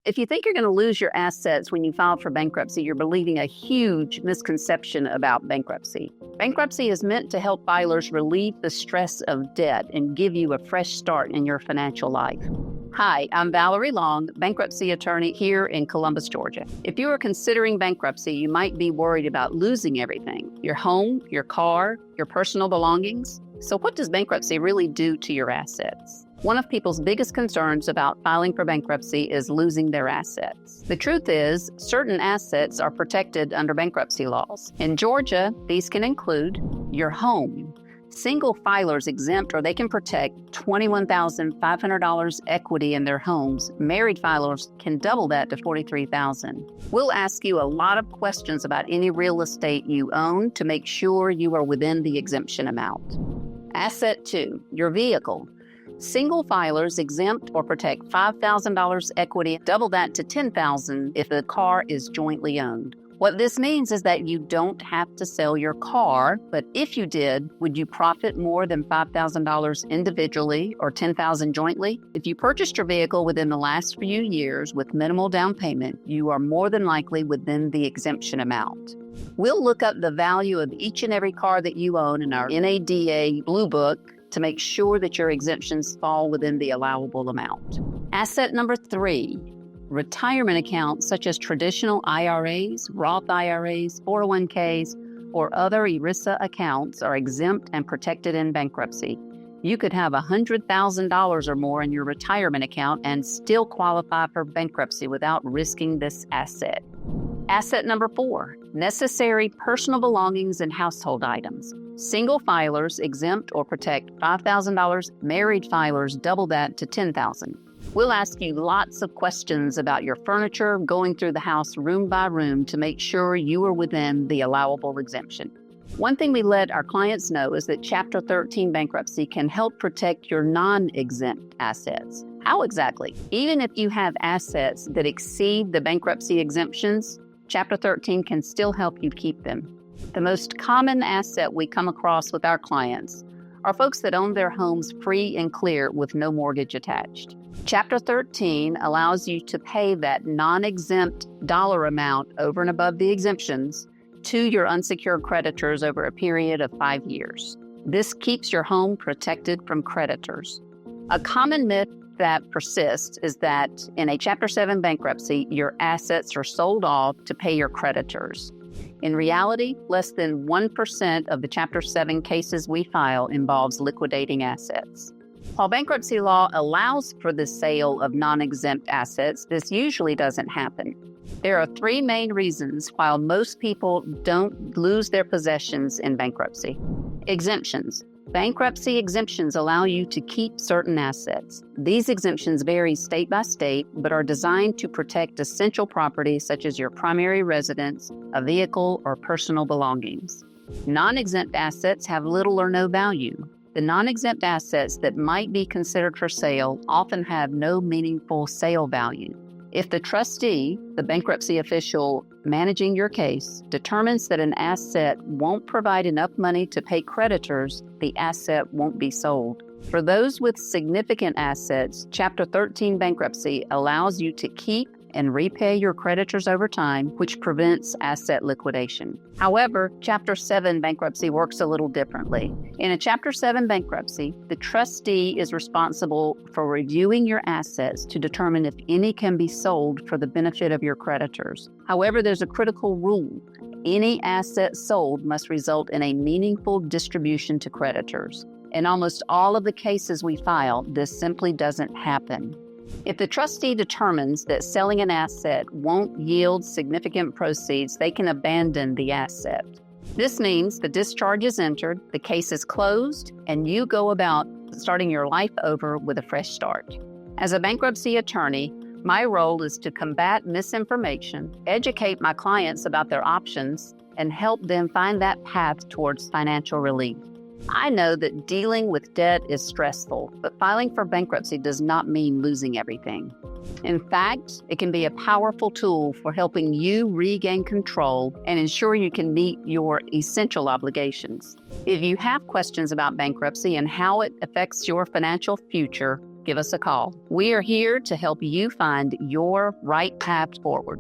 If you think you're going to lose your assets when you file for bankruptcy, you're believing a huge misconception about bankruptcy. Bankruptcy is meant to help filers relieve the stress of debt and give you a fresh start in your financial life. Hi, I'm Valerie Long, bankruptcy attorney here in Columbus, Georgia. If you are considering bankruptcy, you might be worried about losing everything: your home, your car, your personal belongings. So what does bankruptcy really do to your assets? One of people's biggest concerns about filing for bankruptcy is losing their assets. The truth is, certain assets are protected under bankruptcy laws. In Georgia, these can include your home. Single filers exempt or they can protect $21,500 equity in their homes. Married filers can double that to $43,000. We'll ask you a lot of questions about any real estate you own to make sure you are within the exemption amount. Asset 2, your vehicle. Single filers exempt or protect $5,000 equity, double that to $10,000 if the car is jointly owned. What this means is that you don't have to sell your car, but if you did, would you profit more than $5,000 individually or $10,000 jointly? If you purchased your vehicle within the last few years with minimal down payment, you are more than likely within the exemption amount. We'll look up the value of each and every car that you own in our NADA Blue Book to make sure that your exemptions fall within the allowable amount. Asset number 3, retirement accounts such as traditional IRAs, Roth IRAs, 401ks, or other ERISA accounts are exempt and protected in bankruptcy. You could have $100,000 or more in your retirement account and still qualify for bankruptcy without risking this asset. Asset number 4, necessary personal belongings and household items. Single filers exempt or protect $5,000. Married filers double that to $10,000. We'll ask you lots of questions about your furniture, going through the house room by room to make sure you are within the allowable exemption. One thing we let our clients know is that Chapter 13 bankruptcy can help protect your non-exempt assets. How exactly? Even if you have assets that exceed the bankruptcy exemptions, Chapter 13 can still help you keep them. The most common asset we come across with our clients are folks that own their homes free and clear with no mortgage attached. Chapter 13 allows you to pay that non-exempt dollar amount over and above the exemptions to your unsecured creditors over a period of 5 years. This keeps your home protected from creditors. A common myth that persists is that in a Chapter 7 bankruptcy, your assets are sold off to pay your creditors. In reality, less than 1% of the Chapter 7 cases we file involves liquidating assets. While bankruptcy law allows for the sale of non-exempt assets, this usually doesn't happen. There are 3 main reasons why most people don't lose their possessions in bankruptcy. Exemptions. Bankruptcy exemptions allow you to keep certain assets. These exemptions vary state by state, but are designed to protect essential property such as your primary residence, a vehicle, or personal belongings. Non-exempt assets have little or no value. The non-exempt assets that might be considered for sale often have no meaningful sale value. If the trustee, the bankruptcy official managing your case, determines that an asset won't provide enough money to pay creditors, the asset won't be sold. For those with significant assets, Chapter 13 bankruptcy allows you to keep and repay your creditors over time, which prevents asset liquidation. However, Chapter 7 bankruptcy works a little differently. In a Chapter 7 bankruptcy, the trustee is responsible for reviewing your assets to determine if any can be sold for the benefit of your creditors. However, there's a critical rule. Any asset sold must result in a meaningful distribution to creditors. In almost all of the cases we file, this simply doesn't happen. If the trustee determines that selling an asset won't yield significant proceeds, they can abandon the asset. This means the discharge is entered, the case is closed, and you go about starting your life over with a fresh start. As a bankruptcy attorney, my role is to combat misinformation, educate my clients about their options, and help them find that path towards financial relief. I know that dealing with debt is stressful, but filing for bankruptcy does not mean losing everything. In fact, it can be a powerful tool for helping you regain control and ensure you can meet your essential obligations. If you have questions about bankruptcy and how it affects your financial future, give us a call. We are here to help you find your right path forward.